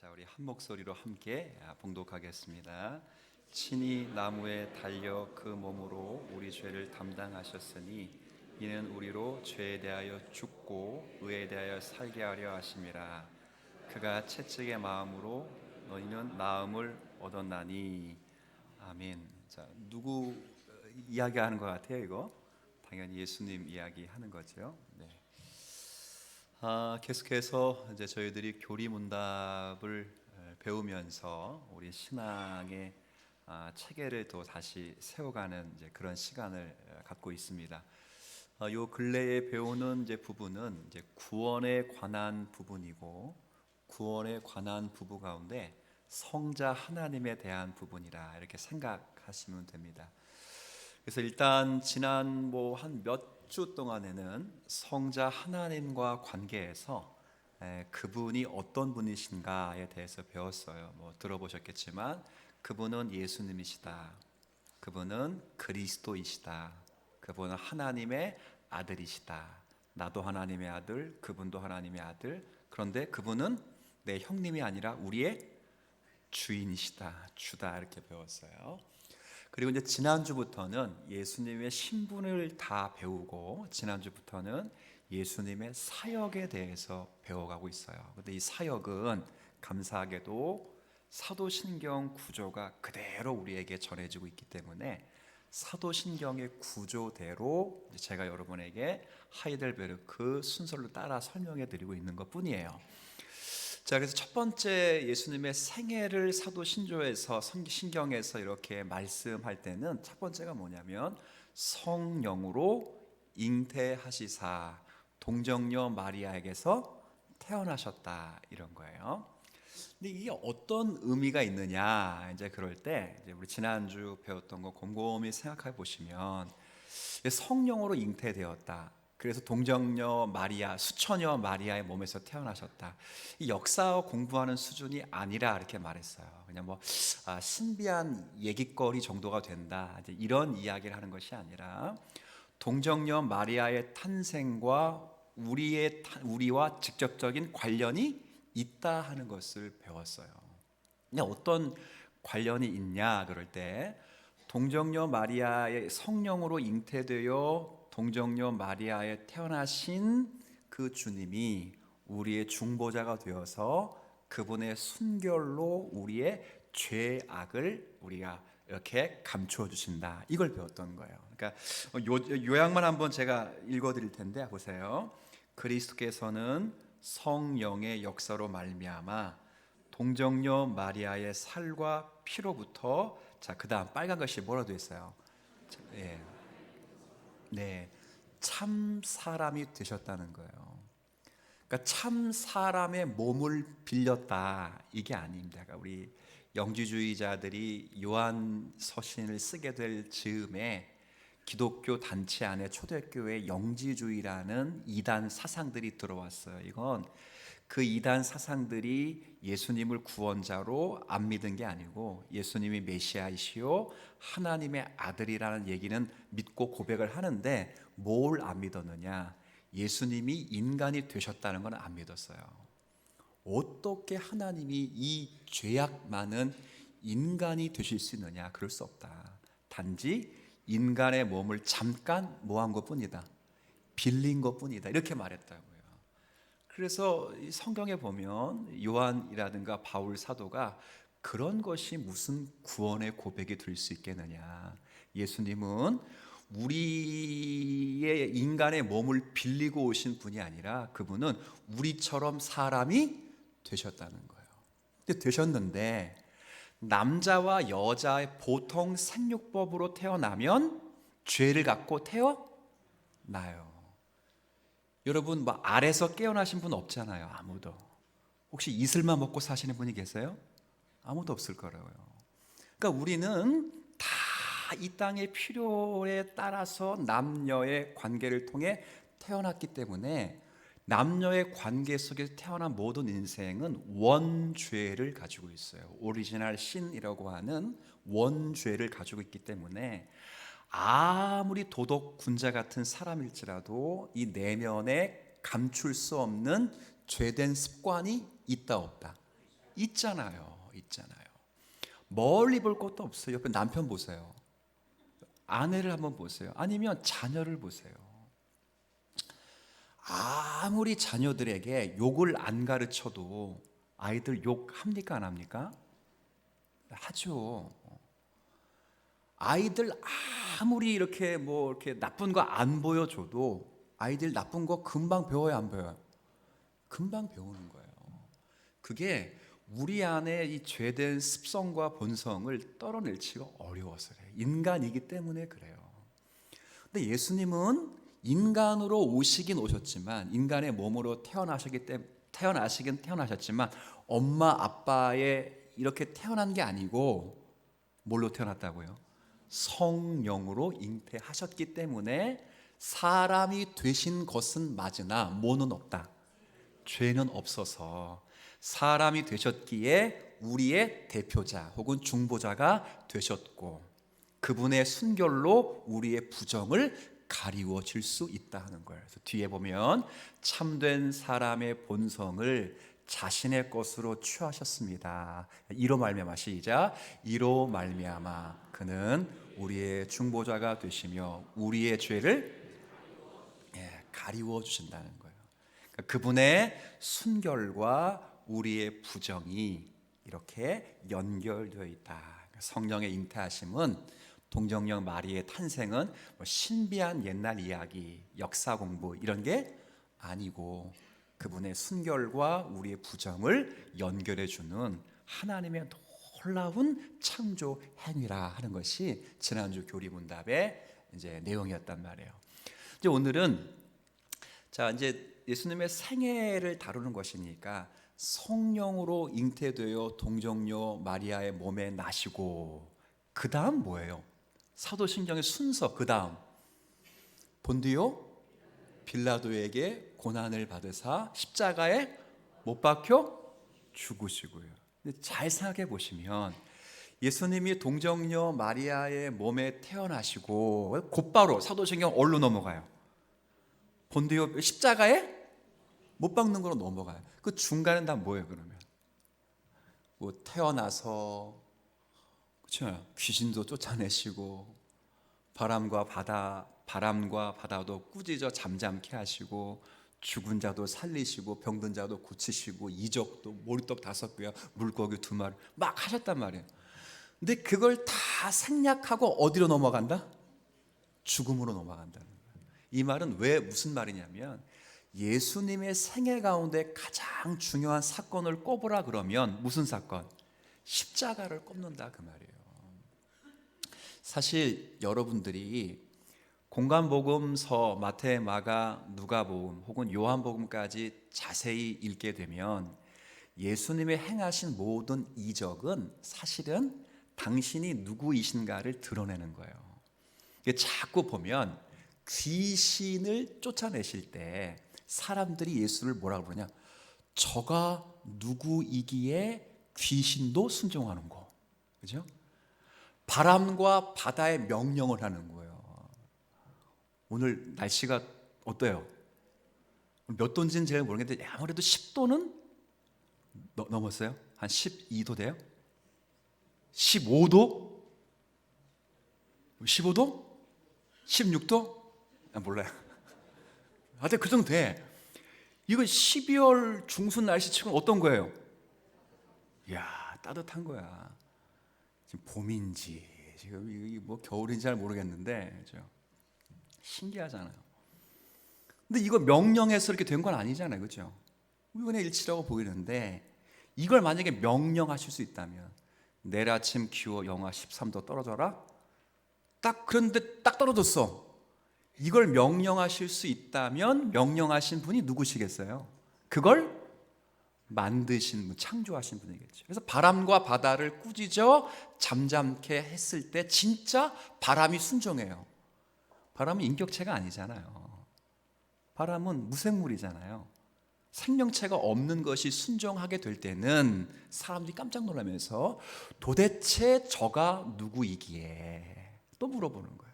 자, 우리 한 목소리로 함께 봉독하겠습니다. 친히 나무에 달려 그 몸으로 우리 죄를 담당하셨으니 이는 우리로 죄에 대하여 죽고 의에 대하여 살게 하려 하심이라. 그가 채찍의 마음으로 너희는 나음을 얻었나니. 아멘. 자, 누구 이야기하는 것 같아요, 이거? 당연히 예수님 이야기하는 거죠. 네. 계속해서 이제 저희들이 교리문답을 배우면서 우리 신앙의 체계를 또 다시 세워가는 이제 그런 시간을 갖고 있습니다. 요 근래에 배우는 이제 부분은 이제 구원에 관한 부분이고, 구원에 관한 부분 가운데 성자 하나님에 대한 부분이라 이렇게 생각하시면 됩니다. 그래서 일단 지난 한 몇 주 동안에는 성자 하나님과 관계에서 그분이 어떤 분이신가에 대해서 배웠어요. 들어보셨겠지만 그분은 예수님이시다. 그분은 그리스도이시다. 그분은 하나님의 아들이시다. 나도 하나님의 아들, 그분도 하나님의 아들. 그런데 그분은 내 형님이 아니라 우리의 주인이시다. 주다. 이렇게 배웠어요. 그리고 이제 지난주부터는 예수님의 신분을 다 배우고, 지난주부터는 예수님의 사역에 대해서 배워가고 있어요. 근데 이 사역은 감사하게도 사도신경 구조가 그대로 우리에게 전해지고 있기 때문에 사도신경의 구조대로 제가 여러분에게 하이델베르크 순서를 따라 설명해 드리고 있는 것 뿐이에요. 자, 그래서 첫 번째 예수님의 생애를 사도신조에서 신경에서 이렇게 말씀할 때는 첫 번째가 뭐냐면 성령으로 잉태하시사 동정녀 마리아에게서 태어나셨다, 이런 거예요. 근데 이게 어떤 의미가 있느냐, 이제 그럴 때 이제 우리 지난주 배웠던 거 곰곰이 생각해 보시면 성령으로 잉태되었다. 그래서 동정녀 마리아, 수처녀 마리아의 몸에서 태어나셨다. 이 역사 공부하는 수준이 아니라 이렇게 말했어요. 그냥 신비한 얘기거리 정도가 된다, 이제 이런 이야기를 하는 것이 아니라 동정녀 마리아의 탄생과 우리와 직접적인 관련이 있다 하는 것을 배웠어요. 그냥 어떤 관련이 있냐 그럴 때, 동정녀 마리아의 성령으로 잉태되어 동정녀 마리아에 태어나신 그 주님이 우리의 중보자가 되어서 그분의 순결로 우리의 죄악을 우리가 이렇게 감추어 주신다, 이걸 배웠던 거예요. 그러니까 요약만 한번 제가 읽어 드릴 텐데 보세요. 그리스도께서는 성령의 역사로 말미암아 동정녀 마리아의 살과 피로부터, 자, 그다음 빨간 것이 뭐라고 되어 있어요? 네, 참 사람이 되셨다는 거예요. 그러니까 참 사람의 몸을 빌렸다, 이게 아닙니다. 그러니까 우리 영지주의자들이 요한 서신을 쓰게 될 즈음에 기독교 단체 안에 초대교회 영지주의라는 이단 사상들이 들어왔어요. 이건 그 이단 사상들이 예수님을 구원자로 안 믿은 게 아니고 예수님이 메시아이시요 하나님의 아들이라는 얘기는 믿고 고백을 하는데 뭘 안 믿었느냐? 예수님이 인간이 되셨다는 건 안 믿었어요. 어떻게 하나님이 이 죄악 많은 인간이 되실 수 있느냐? 그럴 수 없다. 단지 인간의 몸을 잠깐 모한 것뿐이다. 빌린 것뿐이다. 이렇게 말했다고요. 그래서 성경에 보면 요한이라든가 바울 사도가 그런 것이 무슨 구원의 고백이 될 수 있겠느냐. 예수님은 우리의 인간의 몸을 빌리고 오신 분이 아니라 그분은 우리처럼 사람이 되셨다는 거예요. 근데 되셨는데 남자와 여자의 보통 생육법으로 태어나면 죄를 갖고 태어나요. 여러분 알에서 깨어나신 분 없잖아요. 아무도. 혹시 이슬만 먹고 사시는 분이 계세요? 아무도 없을 거라고요. 그러니까 우리는 다 이 땅의 필요에 따라서 남녀의 관계를 통해 태어났기 때문에 남녀의 관계 속에서 태어난 모든 인생은 원죄를 가지고 있어요. 오리지널 신이라고 하는 원죄를 가지고 있기 때문에 아무리 도덕 군자 같은 사람일지라도 이 내면에 감출 수 없는 죄된 습관이 있다 없다? 있잖아요. 멀리 볼 것도 없어요. 옆에 남편 보세요. 아내를 한번 보세요. 아니면 자녀를 보세요. 아무리 자녀들에게 욕을 안 가르쳐도 아이들 욕 합니까 안 합니까? 하죠. 아이들 아무리 이렇게 이렇게 나쁜 거 안 보여줘도 아이들 나쁜 거 금방 배워요, 안 배워요? 금방 배우는 거예요. 그게 우리 안에 이 죄된 습성과 본성을 떨어내기가 어려워서 그래요. 인간이기 때문에 그래요. 근데 예수님은 인간으로 오시긴 오셨지만, 인간의 몸으로 태어나시긴 태어나셨지만 엄마 아빠의 이렇게 태어난 게 아니고 뭘로 태어났다고요? 성령으로 잉태하셨기 때문에 사람이 되신 것은 맞으나 뭐는 없다. 죄는 없어서 사람이 되셨기에 우리의 대표자 혹은 중보자가 되셨고, 그분의 순결로 우리의 부정을 가리워질 수 있다 하는 거예요. 그래서 뒤에 보면 참된 사람의 본성을 자신의 것으로 취하셨습니다. 이로 말미암아, 시작. 이로 말미암아 그는 우리의 중보자가 되시며 우리의 죄를 가리워 주신다는 거예요. 그러니까 그분의 순결과 우리의 부정이 이렇게 연결되어 있다. 성령의 잉태하심은, 동정녀 마리의 탄생은 신비한 옛날 이야기, 역사 공부 이런 게 아니고 그분의 순결과 우리의 부정을 연결해 주는 하나님의 놀라운 창조 행위라 하는 것이 지난주 교리문답의 이제 내용이었단 말이에요. 이제 오늘은 이제 예수님의 생애를 다루는 것이니까 성령으로 잉태되어 동정녀 마리아의 몸에 나시고 그 다음 뭐예요? 사도신경의 순서, 그 다음 본디오 빌라도에게 고난을 받으사 십자가에 못 박혀 죽으시고요. 근데 잘 생각해 보시면 예수님이 동정녀 마리아의 몸에 태어나시고 곧바로 사도신경 어디로 넘어가요? 본디오 십자가에 못 박는 거로 넘어가요. 그 중간은 다 뭐예요 그러면? 뭐 태어나서 그렇죠? 귀신도 쫓아내시고 바람과 바다도 꾸짖어 잠잠케 하시고 죽은 자도 살리시고 병든 자도 고치시고 이적도 머리떡 5개와 물고기 2마리 막 하셨단 말이에요. 근데 그걸 다 생략하고 어디로 넘어간다? 죽음으로 넘어간다는 거예요. 이 말은 왜 무슨 말이냐면 예수님의 생애 가운데 가장 중요한 사건을 꼽으라 그러면 무슨 사건? 십자가를 꼽는다 그 말이에요. 사실 여러분들이 공간복음서 마태, 마가, 누가복음 혹은 요한복음까지 자세히 읽게 되면 예수님의 행하신 모든 이적은 사실은 당신이 누구이신가를 드러내는 거예요. 자꾸 보면 귀신을 쫓아내실 때 사람들이 예수를 뭐라고 그러냐? 저가 누구이기에 귀신도 순종하는 거, 그죠? 바람과 바다의 명령을 하는 거예요. 오늘 날씨가 어때요? 몇 도인지는 잘 모르겠는데 아무래도 10도는 넘었어요? 한 12도 돼요? 15도? 15도? 16도? 몰라요. 하여튼 그 정도 돼. 이건 12월 중순 날씨치고는 어떤 거예요? 이야, 따뜻한 거야. 지금 봄인지 지금 이게 뭐 겨울인지 잘 모르겠는데, 그죠? 신기하잖아요. 근데 이거 명령해서 이렇게 된 건 아니잖아요, 그죠? 우연의 일치라고 보이는데 이걸 만약에 명령하실 수 있다면 내일 아침 기온 영하 13도 떨어져라. 딱 그런데 딱 떨어졌어. 이걸 명령하실 수 있다면 명령하신 분이 누구시겠어요? 그걸 만드신 분, 창조하신 분이겠죠. 그래서 바람과 바다를 꾸짖어 잠잠케 했을 때 진짜 바람이 순종해요. 바람은 인격체가 아니잖아요. 바람은 무생물이잖아요. 생명체가 없는 것이 순종하게 될 때는 사람들이 깜짝 놀라면서 도대체 저가 누구이기에 또 물어보는 거예요.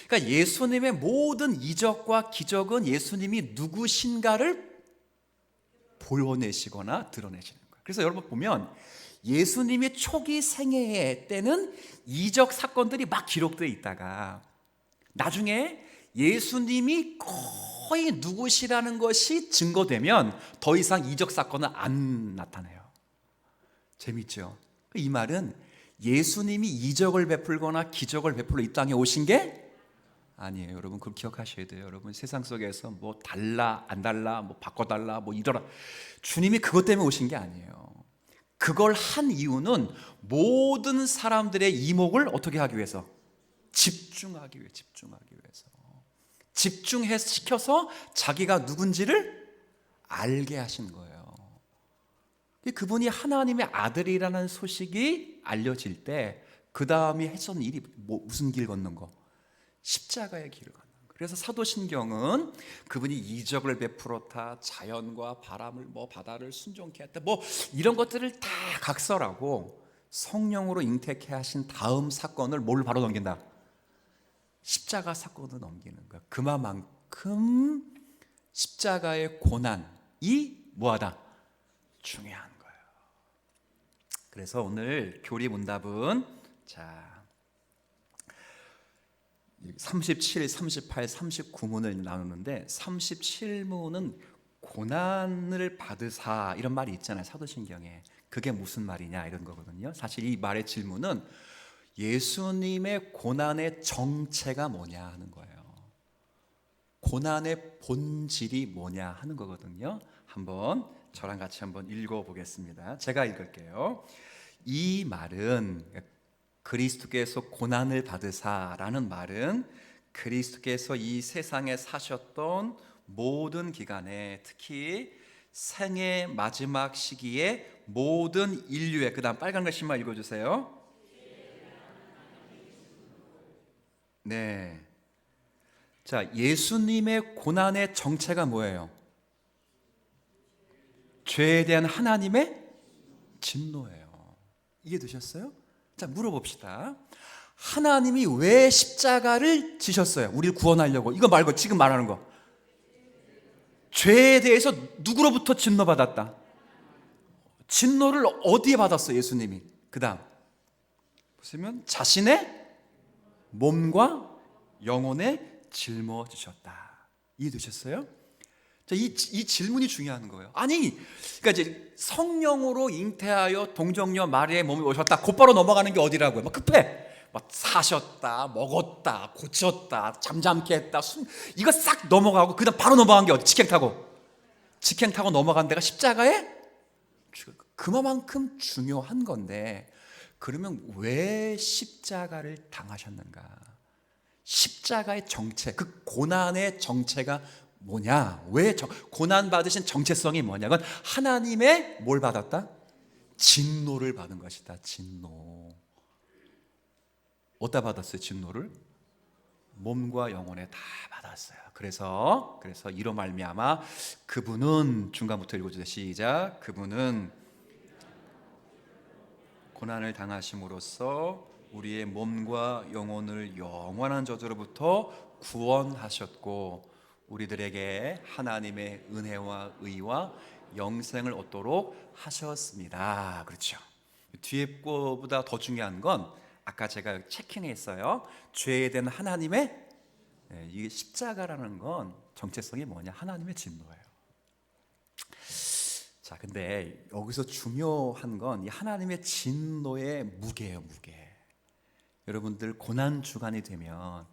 그러니까 예수님의 모든 이적과 기적은 예수님이 누구신가를 보여내시거나 드러내시는 거예요. 그래서 여러분 보면 예수님이 초기 생애 때는 이적 사건들이 막 기록되어 있다가 나중에 예수님이 거의 누구시라는 것이 증거되면 더 이상 이적 사건은 안 나타나요. 재밌죠? 이 말은 예수님이 이적을 베풀거나 기적을 베풀러 이 땅에 오신 게 아니에요. 여러분 그걸 기억하셔야 돼요. 여러분 세상 속에서 뭐 달라 안 달라 뭐 바꿔달라 뭐 이러라, 주님이 그것 때문에 오신 게 아니에요. 그걸 한 이유는 모든 사람들의 이목을 어떻게 하기 위해서? 집중하기 위해서. 집중시켜서 자기가 누군지를 알게 하신 거예요. 그분이 하나님의 아들이라는 소식이 알려질 때 그 다음에 했었는 일이 무슨 길 걷는 거? 십자가의 길을 걷는 거. 그래서 사도신경은 그분이 이적을 베풀었다, 자연과 바람을 뭐 바다를 순종케 했다, 뭐 이런 것들을 다 각설하고 성령으로 잉태케 하신 다음 사건을 뭘 바로 넘긴다? 십자가 사건으로 넘기는 거야. 그만큼 십자가의 고난이 뭐하다? 중요한 거예요. 그래서 오늘 교리 문답은 자 37, 38, 39문을 나누는데 37문은 고난을 받으사 이런 말이 있잖아요. 사도신경에. 그게 무슨 말이냐 이런 거거든요. 사실 이 말의 질문은 예수님의 고난의 정체가 뭐냐 하는 거예요. 고난의 본질이 뭐냐 하는 거거든요. 한번 저랑 같이 한번 읽어보겠습니다. 제가 읽을게요. 이 말은 그리스도께서 고난을 받으사라는 말은 그리스도께서 이 세상에 사셨던 모든 기간에 특히 생의 마지막 시기에 모든 인류의, 그 다음 빨간 글씨만 읽어주세요. 네. 자, 예수님의 고난의 정체가 뭐예요? 죄에 대한 하나님의 진노예요. 이해되셨어요? 자, 물어봅시다. 하나님이 왜 십자가를 지셨어요? 우리를 구원하려고. 이거 말고 지금 말하는 거. 죄에 대해서 누구로부터 진노받았다? 진노를 어디에 받았어요? 예수님이. 그 다음 보시면 자신의 몸과 영혼에 짊어지셨다. 이해되셨어요? 자, 이 질문이 중요한 거예요. 아니, 그러니까 이제 성령으로 잉태하여 동정녀 마리아의 몸에 오셨다. 곧바로 넘어가는 게 어디라고요? 막 급해. 막 사셨다, 먹었다, 고쳤다, 잠잠케 했다. 이거 싹 넘어가고 그다음 바로 넘어간 게 어디? 직행 타고 넘어간 데가 십자가에 그만큼 중요한 건데, 그러면 왜 십자가를 당하셨는가? 십자가의 정체, 그 고난의 정체가 뭐냐? 왜 고난 받으신 정체성이 뭐냐? 그건 하나님의 뭘 받았다? 진노를 받은 것이다. 진노. 어디다 받았어요? 진노를? 몸과 영혼에 다 받았어요. 그래서 이로 말미암아 그분은, 중간부터 읽어주세요. 시작. 그분은 고난을 당하심으로써 우리의 몸과 영혼을 영원한 저주로부터 구원하셨고 우리들에게 하나님의 은혜와 의와 영생을 얻도록 하셨습니다. 그렇죠. 뒤에 거보다 더 중요한 건 아까 제가 체킹했어요. 죄에 대한 하나님의, 이게 십자가라는 건 정체성이 뭐냐? 하나님의 진노예요. 자, 근데 여기서 중요한 건 이 하나님의 진노의 무게예요, 무게. 여러분들 고난 주간이 되면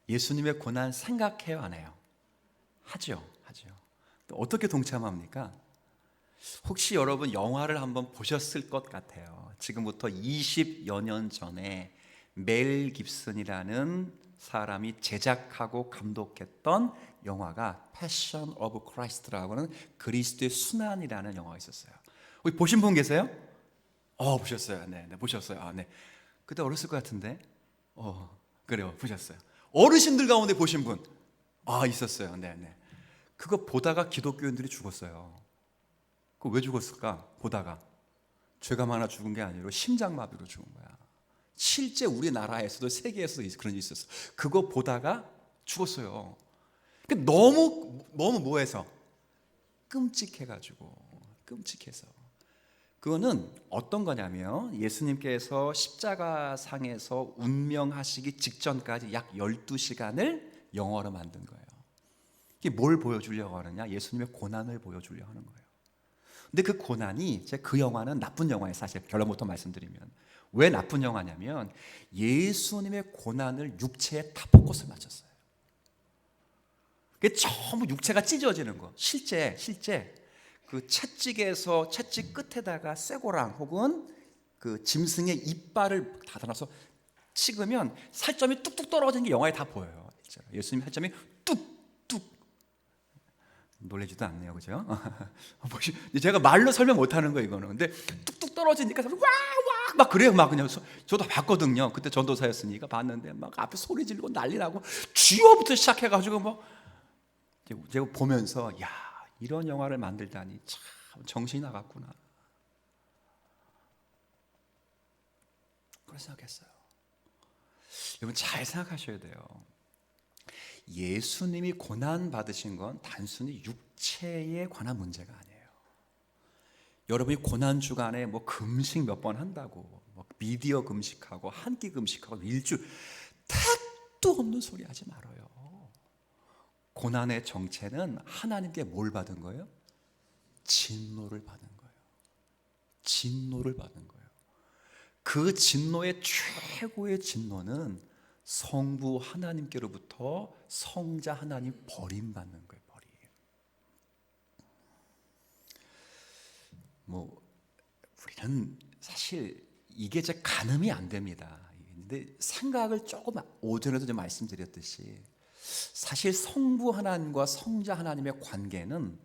예수님의 고난 생각해요, 안 해요? 하죠. 어떻게 동참합니까? 혹시 여러분 영화를 한번 보셨을 것 같아요. 지금부터 20여 년 전에 멜 깁슨이라는 사람이 제작하고 감독했던 영화가 패션 오브 크라이스트라고 하는 그리스도의 순환이라는 영화가 있었어요. 혹시 보신 분 계세요? 보셨어요. 네, 보셨어요. 네. 그때 어렸을 것 같은데. 그래요. 보셨어요. 어르신들 가운데 보신 분. 있었어요. 네. 그거 보다가 기독교인들이 죽었어요. 그거 왜 죽었을까? 보다가 죄가 많아 죽은 게 아니라 심장마비로 죽은 거야. 실제 우리나라에서도 세계에서도 그런 일이 있었어. 그거 보다가 죽었어요. 너무 뭐해서 끔찍해서. 그거는 어떤 거냐면 예수님께서 십자가상에서 운명하시기 직전까지 약 12시간을 영화로 만든 거예요. 이게 뭘 보여주려고 하느냐? 예수님의 고난을 보여주려고 하는 거예요. 근데 그 고난이, 그 영화는 나쁜 영화예요. 사실 결론부터 말씀드리면 왜 나쁜 영화냐면 예수님의 고난을 육체에 다 포커스를 맞췄어요. 그게 전부 육체가 찢어지는 거. 실제 그 채찍에서 채찍 끝에다가 쇠고랑 혹은 그 짐승의 이빨을 닫아놔서 찍으면 살점이 뚝뚝 떨어지는 게 영화에 다 보여요. 예수님 살점이 뚝뚝, 놀라지도 않네요, 그죠? 제가 말로 설명 못하는 거예요, 이거는. 근데 뚝뚝 떨어지니까 와와 막 그래요, 막 그냥 저도 봤거든요. 그때 전도사였으니까 봤는데 막 앞에 소리 지르고 난리 나고 주어부터 시작해가지고 뭐 제가 보면서 야, 이런 영화를 만들다니 참 정신이 나갔구나. 그런 생각했어요. 여러분 잘 생각하셔야 돼요. 예수님이 고난 받으신 건 단순히 육체에 관한 문제가 아니에요. 여러분이 고난 주간에 뭐 금식 몇 번 한다고, 뭐 미디어 금식하고 한 끼 금식하고 일주일 택도 없는 소리 하지 말아요. 고난의 정체는 하나님께 뭘 받은 거예요? 진노를 받은 거예요. 진노를 받은 거예요. 그 진노의 최고의 진노는 성부 하나님께로부터 성자 하나님 버림받는 거예요. 버림. 뭐 우리는 사실 이게 제 가늠이 안 됩니다. 근데 생각을 조금 오전에도 좀 말씀드렸듯이 사실 성부 하나님과 성자 하나님의 관계는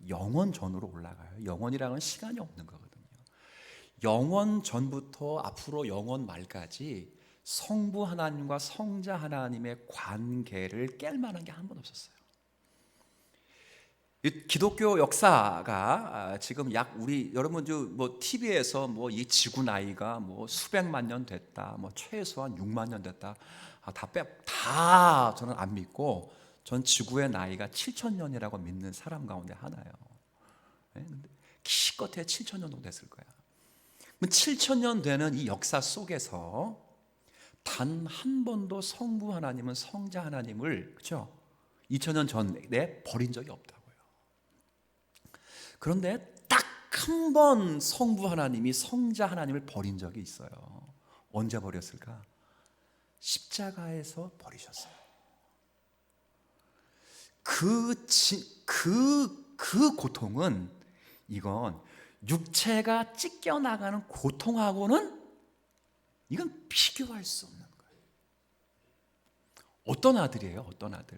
영원 전으로 올라가요. 영원이라는 시간이 없는 거거든요. 영원 전부터 앞으로 영원 말까지 성부 하나님과 성자 하나님의 관계를 깰 만한 게 한 번 없었어요. 기독교 역사가 지금 약 우리 여러분 뭐 TV에서 뭐 이 지구 나이가 뭐 수백만 년 됐다, 뭐 최소한 6만 년 됐다, 다 저는 안 믿고 전 지구의 나이가 7천 년이라고 믿는 사람 가운데 하나예요. 기껏해 7천 년 정도 됐을 거야. 7천 년 되는 이 역사 속에서 단 한 번도 성부 하나님은 성자 하나님을 그렇죠? 2000년 전에 버린 적이 없다고요. 그런데 딱 한 번 성부 하나님이 성자 하나님을 버린 적이 있어요. 언제 버렸을까? 십자가에서 버리셨어요. 그 고통은 이건 육체가 찢겨나가는 고통하고는 이건 비교할 수 없는 거예요. 어떤 아들이에요? 어떤 아들?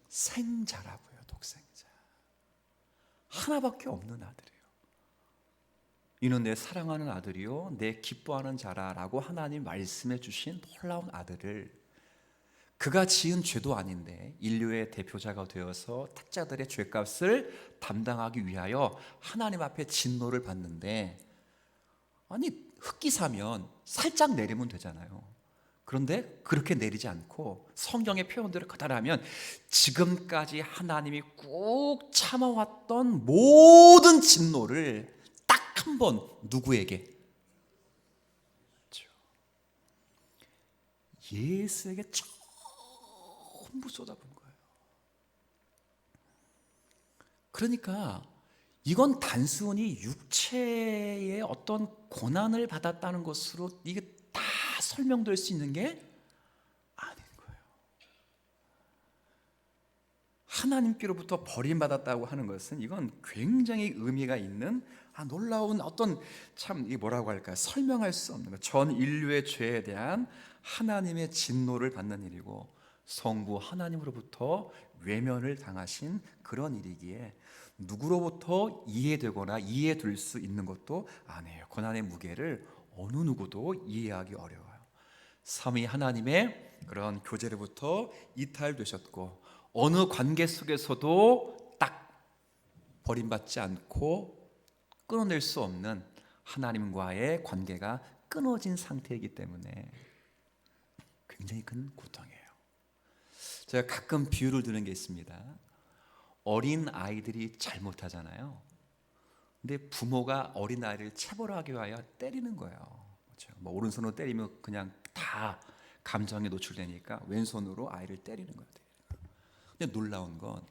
독생자라고요. 독생자. 하나밖에 없는 아들이에요. 이는 내 사랑하는 아들이요 내 기뻐하는 자라라고 하나님 말씀해 주신 놀라운 아들을 그가 지은 죄도 아닌데 인류의 대표자가 되어서 택자들의 죄값을 담당하기 위하여 하나님 앞에 진노를 받는데, 아니 흑기사면 살짝 내리면 되잖아요. 그런데 그렇게 내리지 않고 성경의 표현대로 그대로하면 지금까지 하나님이 꾹 참아왔던 모든 진노를 딱 한 번 누구에게? 예수에게 전부 쏟아본 거예요. 그러니까 이건 단순히 육체의 어떤 고난을 받았다는 것으로 이게 다 설명될 수 있는 게 아닌 거예요. 하나님께로부터 버림받았다고 하는 것은 이건 굉장히 의미가 있는 놀라운 어떤 참 이게 뭐라고 할까요? 설명할 수 없는 것. 전 인류의 죄에 대한 하나님의 진노를 받는 일이고 성부 하나님으로부터 외면을 당하신 그런 일이기에 누구로부터 이해되거나 이해될 수 있는 것도 아니에요. 고난의 무게를 어느 누구도 이해하기 어려워요. 삼위 하나님의 그런 교제로부터 이탈되셨고 어느 관계 속에서도 딱 버림받지 않고 끊어낼 수 없는 하나님과의 관계가 끊어진 상태이기 때문에 굉장히 큰 고통이에요. 제가 가끔 비유를 드는 게 있습니다. 어린 아이들이 잘못하잖아요. 근데 부모가 어린 아이를 체벌하기 위하여 때리는 거예요. 그렇죠? 뭐 오른손으로 때리면 그냥 다 감정에 노출되니까 왼손으로 아이를 때리는 거예요. 근데 놀라운 건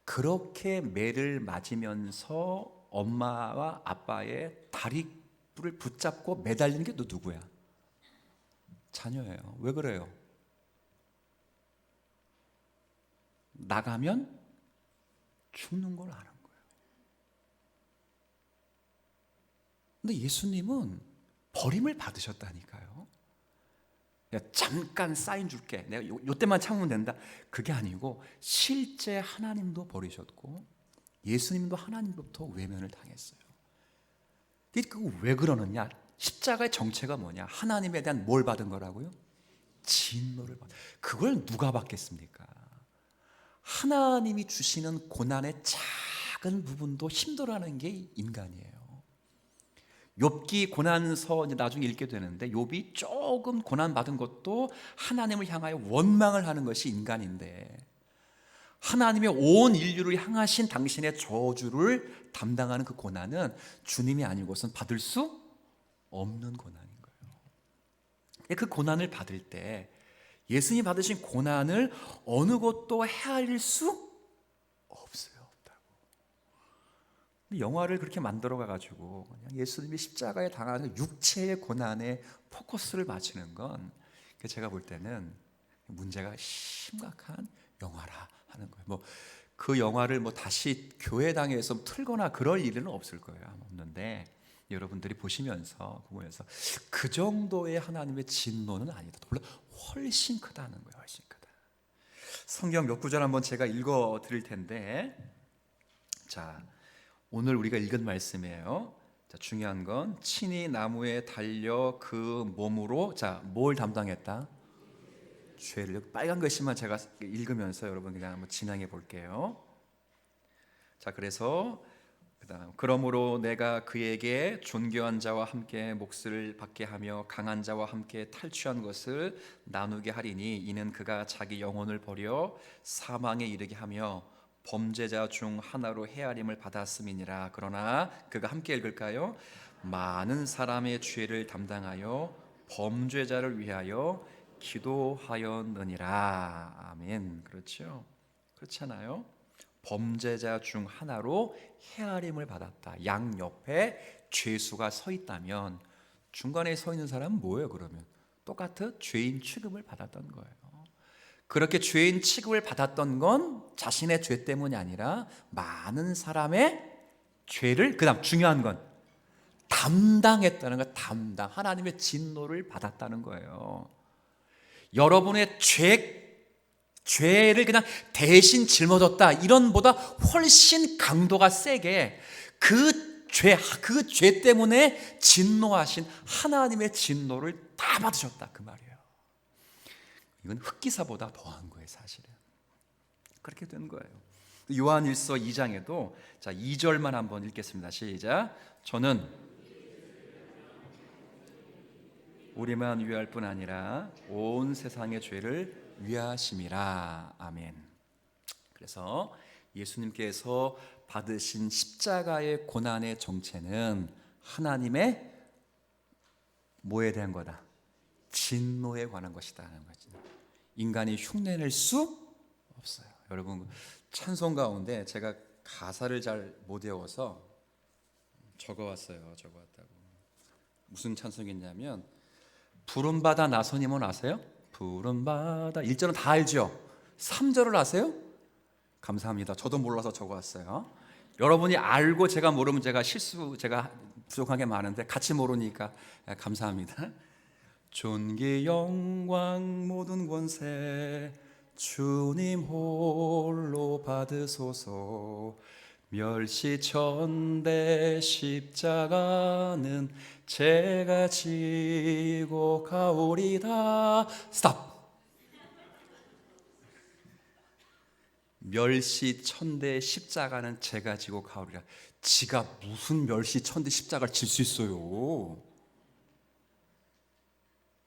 그렇게 매를 맞으면서 엄마와 아빠의 다리를 붙잡고 매달리는 게 누구야? 자녀예요. 왜 그래요? 나가면 죽는 걸 아는 거예요. 근데 예수님은 버림을 받으셨다니까요. 내가 잠깐 사인 줄게. 내가 요 때만 참으면 된다. 그게 아니고 실제 하나님도 버리셨고 예수님도 하나님로부터 외면을 당했어요. 그거 왜 그러느냐? 십자가의 정체가 뭐냐? 하나님에 대한 뭘 받은 거라고요? 진노를 받은. 그걸 누가 받겠습니까? 하나님이 주시는 고난의 작은 부분도 힘들어하는 게 인간이에요. 욥기 고난서 나중에 읽게 되는데 욥이 조금 고난 받은 것도 하나님을 향하여 원망을 하는 것이 인간인데 하나님의 온 인류를 향하신 당신의 저주를 담당하는 그 고난은 주님이 아니고선 받을 수 없는 고난인 거예요. 그 고난을 받을 때 예수님이 받으신 고난을 어느 것도 헤아릴 수 없어요. 영화를 그렇게 만들어 가지고 그냥 예수님이 십자가에 당하는 육체의 고난에 포커스를 맞추는 건 제가 볼 때는 문제가 심각한 영화라 하는 거예요. 뭐 그 영화를 뭐 다시 교회당에서 틀거나 그럴 일은 없을 거예요. 없는데 여러분들이 보시면서 그 정도의 하나님의 진노는 아니다. 물론 훨씬 크다는 거예요. 훨씬 크다. 성경 몇 구절 한번 제가 읽어 드릴 텐데, 자. 오늘 우리가 읽은 말씀이에요. 자, 중요한 건 친히 나무에 달려 그 몸으로 뭘 담당했다? 죄를. 빨간 글씨만 제가 읽으면서 여러분 그냥 한번 진행해 볼게요. 자, 그래서 그러므로 내가 그에게 존귀한 자와 함께 몫을 받게 하며 강한 자와 함께 탈취한 것을 나누게 하리니 이는 그가 자기 영혼을 버려 사망에 이르게 하며 범죄자 중 하나로 헤아림을 받았음이니라. 그러나 그가 함께 읽을까요? 많은 사람의 죄를 담당하여 범죄자를 위하여 기도하였느니라. 아멘. 그렇죠? 그렇잖아요. 범죄자 중 하나로 헤아림을 받았다. 양 옆에 죄수가 서 있다면 중간에 서 있는 사람은 뭐예요? 그러면 똑같은 죄인 취급을 받았던 거예요. 그렇게 죄인 취급을 받았던 건 자신의 죄 때문이 아니라 많은 사람의 죄를, 그다음 중요한 건 담당했다는 거. 담당. 하나님의 진노를 받았다는 거예요. 여러분의 죄를 그냥 대신 짊어졌다, 이런보다 훨씬 강도가 세게 그 죄 때문에 진노하신 하나님의 진노를 다 받으셨다, 그 말이에요. 이건 흑기사보다 더한 거예요, 사실은. 그렇게 된 거예요. 요한일서 2장에도 2절만 한번 읽겠습니다. 시작. 저는 우리만 위할 뿐 아니라 온 세상의 죄를 위하심이라. 아멘. 그래서 예수님께서 받으신 십자가의 고난의 정체는 하나님의 뭐에 대한 거다? 진노에 관한 것이다 하는 거죠. 인간이 흉내낼 수 없어요. 여러분, 찬송 가운데 제가 가사를 잘 못 외워서 적어왔어요. 적어왔다고. 무슨 찬송이냐면 푸른 바다 나선임은 아세요? 푸른 바다 1절은 다 알죠? 3절을 아세요? 감사합니다. 저도 몰라서 적어왔어요. 여러분이 알고 제가 모르면 제가 부족한 게 많은데 같이 모르니까 감사합니다. 존귀 영광 모든 권세 주님 홀로 받으소서. 멸시천대 십자가는 제가 지고 가오리다. 스탑. 멸시천대 십자가는 제가 지고 가오리라. 지가 무슨 멸시천대 십자가를 질 수 있어요?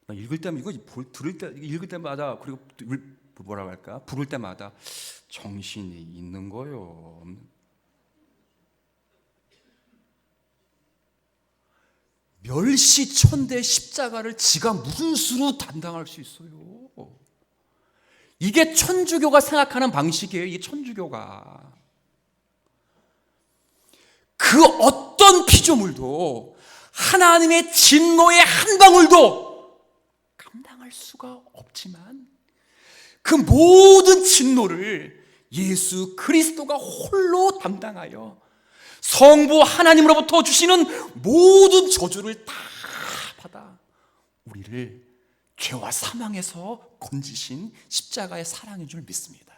나 읽을 때마다, 이거 들을 때 읽을 때마다, 그리고 뭐라고 할까? 부를 때마다 정신이 있는 거요. 멸시천대 십자가를 지가 무슨 수로 담당할 수 있어요? 이게 천주교가 생각하는 방식이에요. 이게 천주교가. 그 어떤 피조물도 하나님의 진노의 한 방울도 감당할 수가 없지만 그 모든 진노를 예수 그리스도가 홀로 담당하여 성부 하나님으로부터 주시는 모든 저주를 다 받아 우리를 죄와 사망에서 건지신 십자가의 사랑인 줄 믿습니다.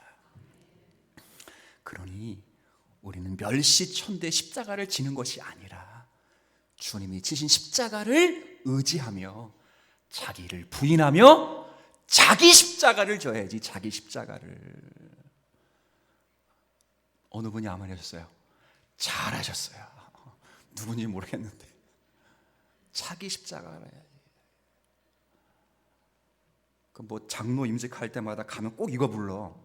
그러니 우리는 멸시천대 십자가를 지는 것이 아니라 주님이 지신 십자가를 의지하며 자기를 부인하며 자기 십자가를 져야지. 자기 십자가를. 어느 분이 아멘 하셨어요? 잘하셨어요. 누군지 모르겠는데 자기 십자가를 해야지. 그 뭐 장로 임직할 때마다 가면 꼭 이거 불러.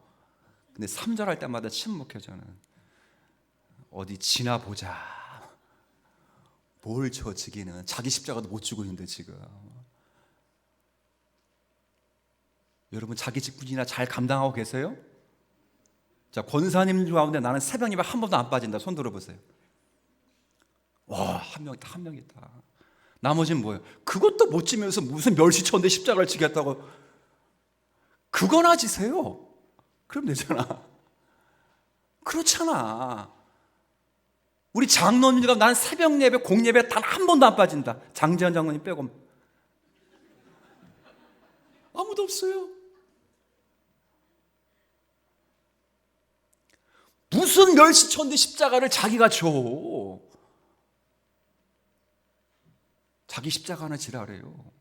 근데 3절 할 때마다 침묵해. 저는 어디 지나 보자. 뭘 저 지기는 자기 십자가도 못 지고 있는데 지금. 여러분 자기 직분이나 잘 감당하고 계세요? 자, 권사님 가운데 나는 새벽 예배 한 번도 안 빠진다. 손 들어보세요. 와, 한 명 있다, 한 명 있다. 나머지는 뭐예요? 그것도 못 지면서 무슨 멸시천대 십자가를 지겠다고. 그거나 지세요. 그럼 되잖아. 그렇잖아. 우리 장로님들과 난 새벽 예배, 공예배 단 한 번도 안 빠진다. 장지현 장로님 빼고 아무도 없어요. 무슨 멸시천대 십자가를 자기가 져. 자기 십자가는 지랄해요.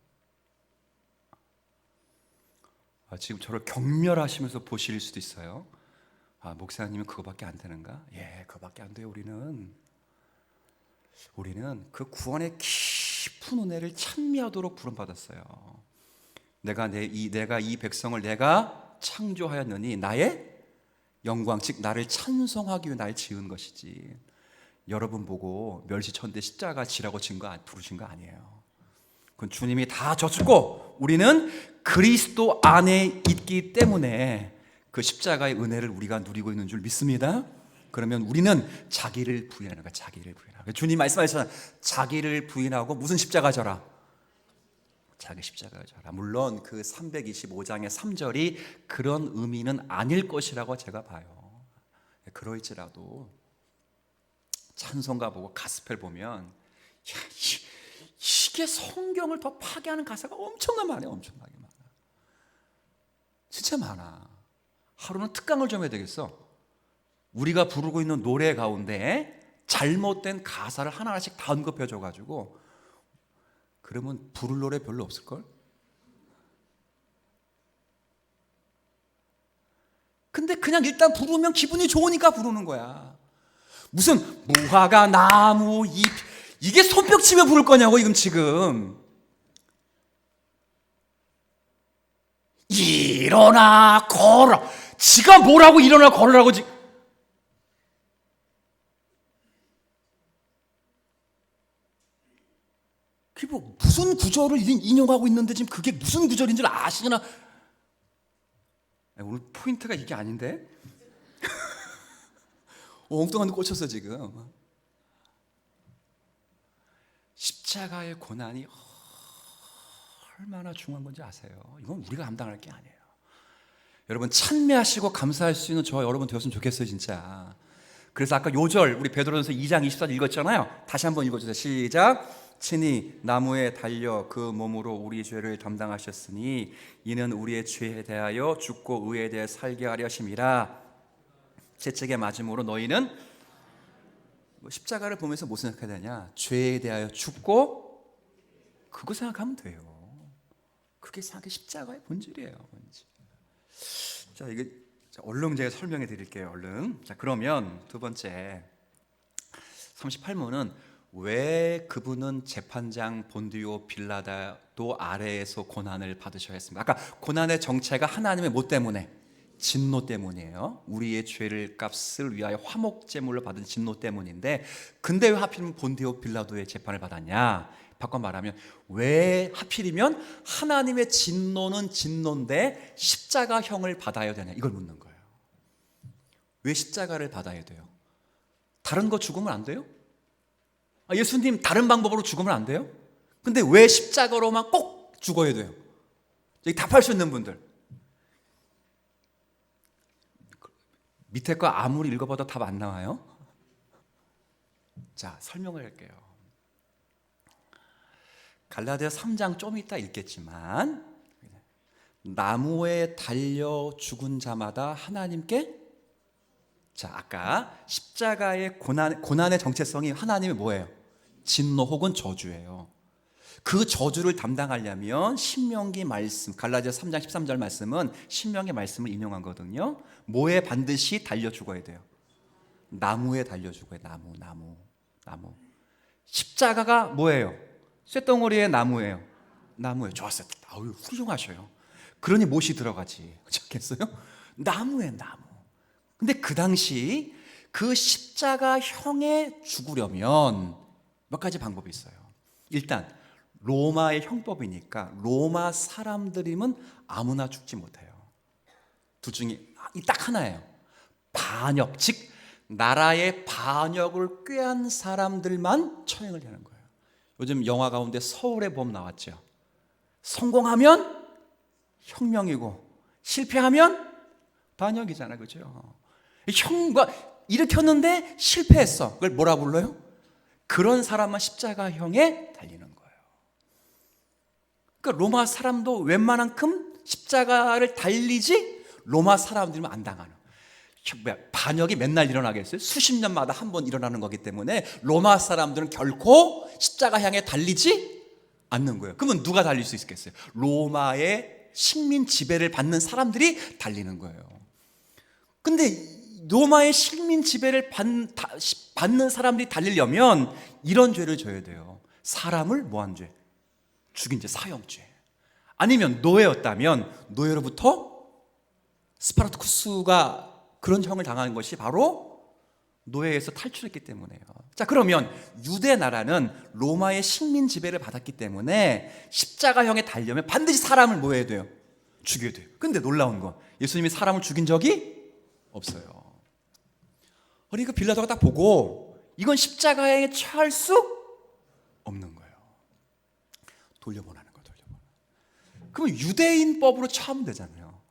지금 저를 경멸하시면서 보실 수도 있어요. 목사님은 그거밖에 안 되는가? 예, 그거밖에 안 돼요. 우리는 그 구원의 깊은 은혜를 찬미하도록 부름받았어요. 내가 이 백성을 내가 창조하였느니 나의 영광, 즉 나를 찬송하기 위해 날 지은 것이지. 여러분 보고 멸시천대 십자가 지라고 부르신 거 아니에요. 그건 주님이 다 졌고 우리는 그리스도 안에 있기 때문에 그 십자가의 은혜를 우리가 누리고 있는 줄 믿습니다. 그러면 우리는 자기를 부인하는 거야. 자기를 부인하고. 주님 말씀하셨잖아요. 자기를 부인하고 무슨 십자가 져라? 자기 십자가 져라. 물론 그 325장의 3절이 그런 의미는 아닐 것이라고 제가 봐요. 그럴지라도 찬송가 보고 가스펠 보면 이게 성경을 더 파괴하는 가사가 엄청나게 많아요. 엄청나게 많아. 진짜 많아. 하루는 특강을 좀 해야 되겠어. 우리가 부르고 있는 노래 가운데 잘못된 가사를 하나하나씩 다 언급해 줘가지고 그러면 부를 노래 별로 없을걸? 근데 그냥 일단 부르면 기분이 좋으니까 부르는 거야. 무슨 무화과 나무 잎 이게 손뼉치며 부를 거냐고 지금. 일어나 걸어. 지가 뭐라고 일어나 걸으라고 지금. 그게 뭐 무슨 구절을 인용하고 있는데 지금 그게 무슨 구절인지 아시나? 오늘 포인트가 이게 아닌데? 엉뚱한 데 꽂혔어 지금. 십자가의 고난이 얼마나 중요한 건지 아세요? 이건 우리가 감당할 게 아니에요. 여러분 찬미하시고 감사할 수 있는 저와 여러분 되었으면 좋겠어요 진짜. 그래서 아까 요절 우리 베드로전서 2장 24절 읽었잖아요. 다시 한번 읽어주세요. 시작. 친히 나무에 달려 그 몸으로 우리 죄를 담당하셨으니 이는 우리의 죄에 대하여 죽고 의에 대해 살게 하려 하심이라. 채찍에 맞음으로 너희는 십자가를 보면서 뭐 생각해야 되냐? 죄에 대하여 죽고 그거 생각하면 돼요. 그게 십자가의 본질이에요. 본질. 자, 이게 얼른 제가 설명해 드릴게요. 얼른. 자, 그러면 두 번째 38문은 왜 그분은 재판장 본디오 빌라도 아래에서 고난을 받으셔야 했습니까? 아까 고난의 정체가 하나님의 뭐 때문에? 진노 때문이에요. 우리의 죄를 값을 위하여 화목 제물로 받은 진노 때문인데, 근데 왜 하필이면 본디오 빌라도의 재판을 받았냐? 바꿔 말하면 왜 하필이면 하나님의 진노는 진노인데 십자가형을 받아야 되냐, 이걸 묻는 거예요. 왜 십자가를 받아야 돼요? 다른 거 죽으면 안 돼요? 예수님 다른 방법으로 죽으면 안 돼요? 근데 왜 십자가로만 꼭 죽어야 돼요? 여기 답할 수 있는 분들, 밑에 거 아무리 읽어봐도 답 안 나와요? 자, 설명을 할게요. 갈라디아 3장 좀 이따 읽겠지만, 나무에 달려 죽은 자마다 하나님께, 자, 아까 십자가의 고난의 정체성이 하나님의 뭐예요? 진노 혹은 저주예요. 그 저주를 담당하려면 신명기 말씀, 갈라디아 3장 13절 말씀은 신명기 말씀을 인용한 거거든요. 뭐에 반드시 달려 죽어야 돼요? 나무에 달려 죽어야 돼요. 나무. 십자가가 뭐예요? 쇳덩어리의 나무예요. 나무예요. 좋았어요. 아유, 훌륭하셔요. 그러니 못이 들어가지. 그렇겠어요? 나무에 나무. 근데 그 당시 그 십자가형에 죽으려면 몇 가지 방법이 있어요. 일단 로마의 형법이니까 로마 사람들이면 아무나 죽지 못해요. 둘 중에 딱 하나예요. 반역, 즉 나라의 반역을 꾀한 사람들만 처형을 하는 거예요. 요즘 영화 가운데 서울의 봄 나왔죠. 성공하면 혁명이고 실패하면 반역이잖아요. 그죠? 형과 일으켰는데 실패했어. 그걸 뭐라 불러요? 그런 사람만 십자가형에 달리는 거예요. 그러니까 로마 사람도 웬만한큼 십자가를 달리지 로마 사람들은 안 당하는. 반역이 맨날 일어나겠어요? 수십 년마다 한 번 일어나는 거기 때문에 로마 사람들은 결코 십자가 향해 달리지 않는 거예요. 그러면 누가 달릴 수 있겠어요? 로마의 식민 지배를 받는 사람들이 달리는 거예요. 근데 로마의 식민 지배를 받는 사람들이 달리려면 이런 죄를 져야 돼요. 사람을 뭐한 죄? 죽인 죄, 사형죄. 아니면 노예였다면 노예로부터 스파르타쿠스가 그런 형을 당하는 것이 바로 노예에서 탈출했기 때문에요. 자, 그러면 유대 나라는 로마의 식민 지배를 받았기 때문에 십자가형에 달려면 반드시 사람을 뭐 해야 돼요? 죽여야 돼요. 근데 놀라운 건 예수님이 사람을 죽인 적이 없어요. 그러니까 빌라도가 딱 보고 이건 십자가에 처할 수 없는 거예요. 돌려보라는 거예요. 그러면 유대인법으로 처하면 되잖아요.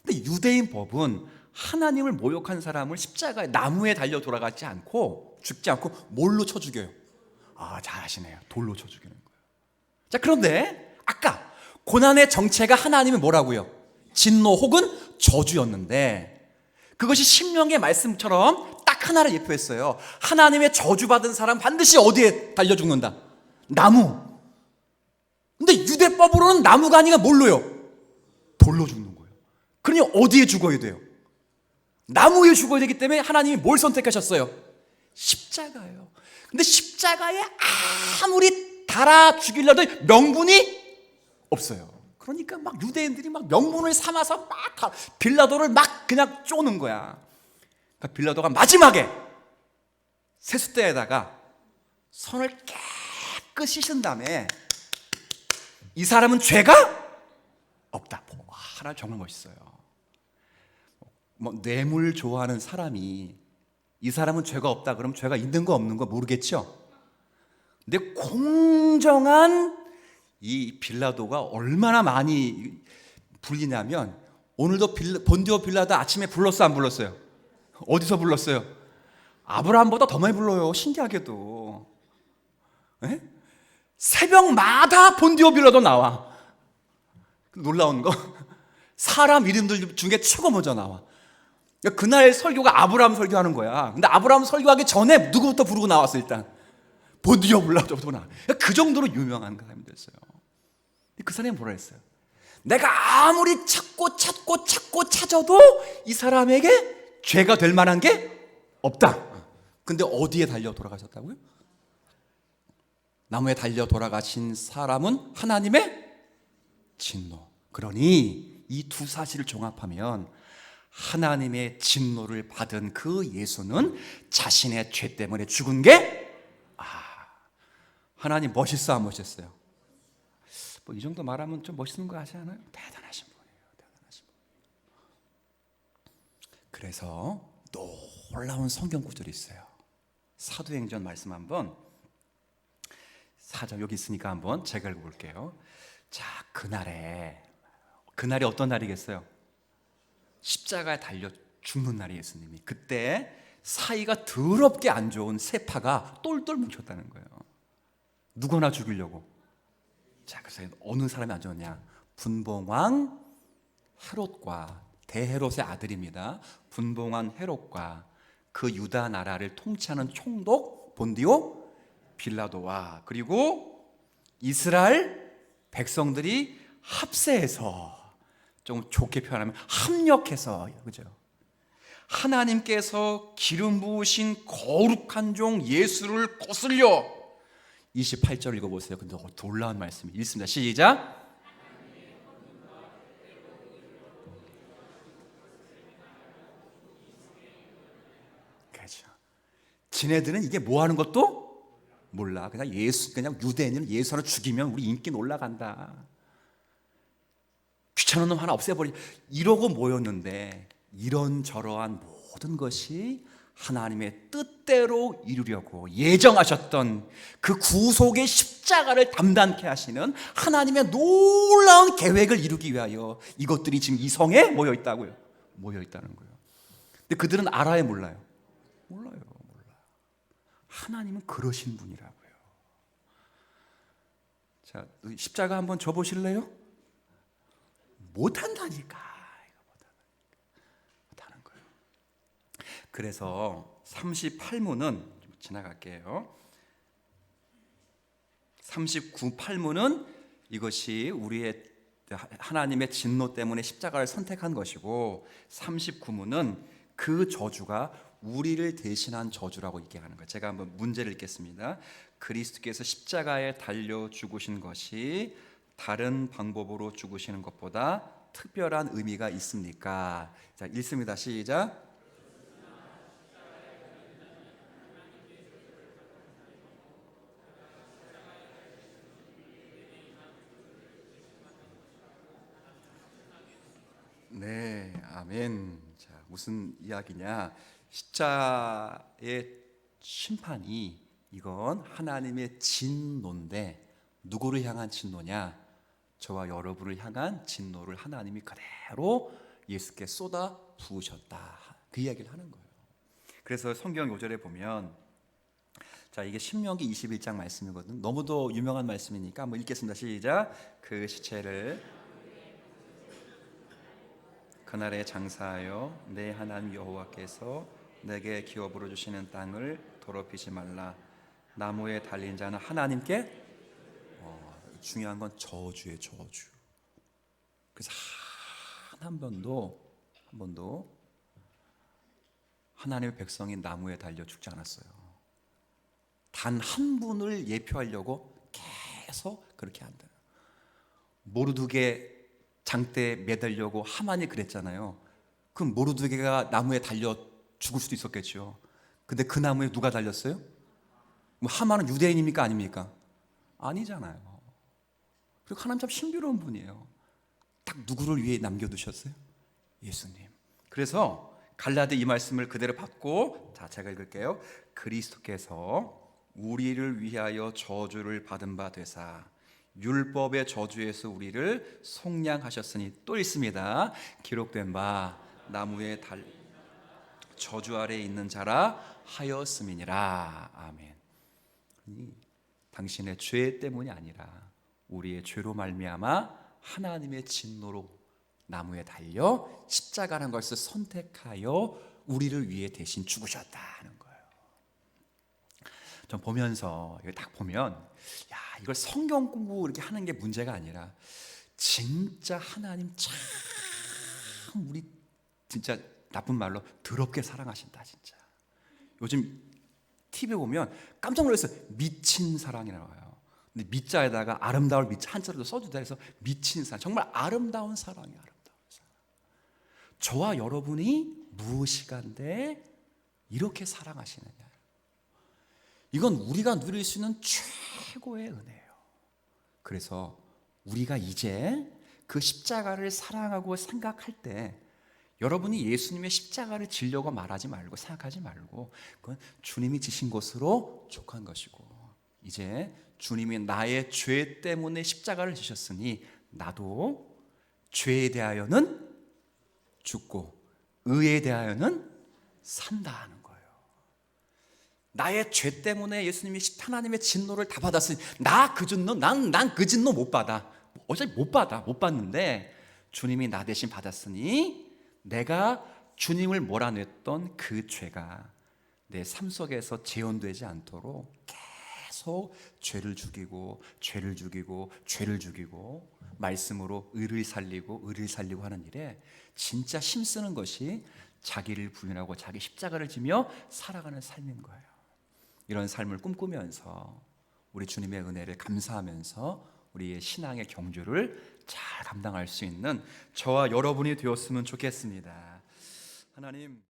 근데 유대인법은 하나님을 모욕한 사람을 십자가에 나무에 달려 돌아가지 않고 죽지 않고 뭘로 쳐 죽여요? 잘하시네요. 돌로 쳐 죽이는 거예요. 자, 그런데 아까 고난의 정체가 하나님은 뭐라고요? 진노 혹은 저주였는데 그것이 신명기의 말씀처럼 딱 하나를 예표했어요. 하나님의 저주받은 사람 반드시 어디에 달려 죽는다? 나무. 근데 유대법으로는 나무가 아니라 뭘로요? 돌로 죽는 거예요. 그러니 어디에 죽어야 돼요? 나무에 죽어야 되기 때문에 하나님이 뭘 선택하셨어요? 십자가예요. 근데 십자가에 아무리 달아 죽이려도 명분이 없어요. 그러니까 막 유대인들이 막 명분을 삼아서 막 빌라도를 막 그냥 쪼는 거야. 그러니까 빌라도가 마지막에 세숫대에다가 손을 깨끗이 씻은 다음에 이 사람은 죄가 없다. 하나 정말 멋있어요. 뇌물 좋아하는 사람이 이 사람은 죄가 없다 그러면 죄가 있는 거 없는 거 모르겠죠? 근데 공정한 이 빌라도가 얼마나 많이 불리냐면 오늘도 본디오 빌라도 아침에 불렀어 안 불렀어요? 어디서 불렀어요? 아브라함보다 더 많이 불러요. 신기하게도. 에? 새벽마다 본디오 빌라도 나와. 놀라운 거 사람 이름들 중에 최고 먼저 나와. 그날 설교가 아브라함 설교하는 거야. 근데 아브라함 설교하기 전에 누구부터 부르고 나왔어? 일단 본디오 빌라도부터 나와. 그 정도로 유명한 사람이 됐어요. 그 사람이 뭐라 했어요? 내가 아무리 찾고 찾아도 이 사람에게 죄가 될 만한 게 없다. 근데 어디에 달려 돌아가셨다고요? 나무에 달려 돌아가신 사람은 하나님의 진노. 그러니 이 두 사실을 종합하면 하나님의 진노를 받은 그 예수는 자신의 죄 때문에 죽은 게 하나님 멋있어 안 멋있어요? 뭐 이 정도 말하면 좀 멋있는 거 하지 않아요? 대단하신 분이에요. 대단하신 분. 그래서 놀라운 성경 구절이 있어요. 사도행전 말씀 한번 4절 여기 있으니까 한번 제가 읽어볼게요. 자, 그날이 어떤 날이겠어요? 십자가에 달려 죽는 날이 예수님이. 그때 사이가 더럽게 안 좋은 세 파가 똘똘 뭉쳤다는 거예요. 누구나 죽이려고. 자, 그래서 어느 사람이 안 좋았냐? 분봉왕 헤롯과 대헤롯의 아들입니다. 분봉왕 헤롯과 그 유다 나라를 통치하는 총독 본디오 빌라도와 그리고 이스라엘 백성들이 합세해서 좀 좋게 표현하면 합력해서, 그죠? 하나님께서 기름 부으신 거룩한 종 예수를 거슬려 28절 읽어보세요. 근데 놀라운 말씀이 읽습니다. 시작. 그렇죠. 지네들은 이게 뭐 하는 것도 몰라. 그냥 유대인은 예수 하나 죽이면 우리 인기 올라간다. 귀찮은 놈 하나 없애버리. 이러고 모였는데 이런저러한 모든 것이 하나님의 뜻대로 이루려고 예정하셨던 그 구속의 십자가를 담당케 하시는 하나님의 놀라운 계획을 이루기 위하여 이것들이 지금 이 성에 모여 있다고요. 모여 있다는 거예요. 근데 그들은 알아요, 몰라요? 몰라요. 하나님은 그러신 분이라고요. 자, 십자가 한번 줘 보실래요? 못한다니까. 못하는 거예요. 그래서 38문은 지나갈게요. 39팔문은 이것이 우리의 하나님의 진노 때문에 십자가를 선택한 것이고, 39문은 그 저주가 우리를 대신한 저주라고 얘기하는 거예요. 제가 한번 문제를 읽겠습니다. 그리스도께서 십자가에 달려 죽으신 것이 다른 방법으로 죽으시는 것보다 특별한 의미가 있습니까? 자, 읽습니다. 시작. 네, 아멘. 자, 무슨 이야기냐? 십자가의 심판이 이건 하나님의 진노인데 누구를 향한 진노냐? 저와 여러분을 향한 진노를 하나님이 그대로 예수께 쏟아 부으셨다. 그 이야기를 하는 거예요. 그래서 성경 요절에 보면, 자, 이게 신명기 21장 말씀이거든. 너무도 유명한 말씀이니까 한번 읽겠습니다. 시작. 그 시체를 그날에 장사하여 내 하나님 여호와께서 내게 기업으로 주시는 땅을 더럽히지 말라. 나무에 달린 자는 하나님께 중요한 건 저주의 저주. 그래서 한 번도 하나님의 백성이 나무에 달려 죽지 않았어요. 단 한 분을 예표하려고 계속 그렇게 한다. 모르드게 장대에 매달려고 하만이 그랬잖아요. 그럼 모르드게가 나무에 달려 죽을 수도 있었겠죠. 근데 그 나무에 누가 달렸어요? 뭐 하만은 유대인입니까? 아닙니까? 아니잖아요. 그리고 하나님 참 신비로운 분이에요. 딱 누구를 위해 남겨두셨어요? 예수님. 그래서 갈라디 이 말씀을 그대로 받고, 자, 제가 읽을게요. 그리스도께서 우리를 위하여 저주를 받은 바 되사 율법의 저주에서 우리를 속량하셨으니, 또 있습니다. 기록된 바 나무에 저주 아래에 있는 자라 하였음이니라. 아멘. 당신의 죄 때문이 아니라 우리의 죄로 말미암아 하나님의 진노로 나무에 달려 십자가라는 것을 선택하여 우리를 위해 대신 죽으셨다는 거예요. 좀 보면서 이걸 딱 보면, 야, 이걸 성경 공부 이렇게 하는 게 문제가 아니라 진짜 하나님 참 우리 진짜 나쁜 말로 더럽게 사랑하신다. 진짜 요즘 TV 보면 깜짝 놀랐어요. 미친 사랑이라고 해요. 근데 미자에다가 아름다울 미자 한자로도 써주다 해서 미친 사랑. 정말 아름다운 사랑이에요. 아름다운 사랑. 저와 여러분이 무엇이간데 이렇게 사랑하시느냐. 이건 우리가 누릴 수 있는 최고의 은혜예요. 그래서 우리가 이제 그 십자가를 사랑하고 생각할 때 여러분이 예수님의 십자가를 지려고 말하지 말고 생각하지 말고 그건 주님이 지신 것으로 족한 것이고, 이제 주님이 나의 죄 때문에 십자가를 지셨으니 나도 죄에 대하여는 죽고 의에 대하여는 산다 하는 거예요. 나의 죄 때문에 예수님이 하나님의 진노를 다 받았으니 나 그 진노, 난 그 진노 못 받아. 어차피 못 받는데 주님이 나 대신 받았으니 내가 주님을 몰아냈던 그 죄가 내 삶 속에서 재현되지 않도록 계속 죄를 죽이고 말씀으로 의를 살리고 하는 일에 진짜 힘쓰는 것이 자기를 부인하고 자기 십자가를 지며 살아가는 삶인 거예요. 이런 삶을 꿈꾸면서 우리 주님의 은혜를 감사하면서 우리의 신앙의 경주를 잘 감당할 수 있는 저와 여러분이 되었으면 좋겠습니다. 하나님.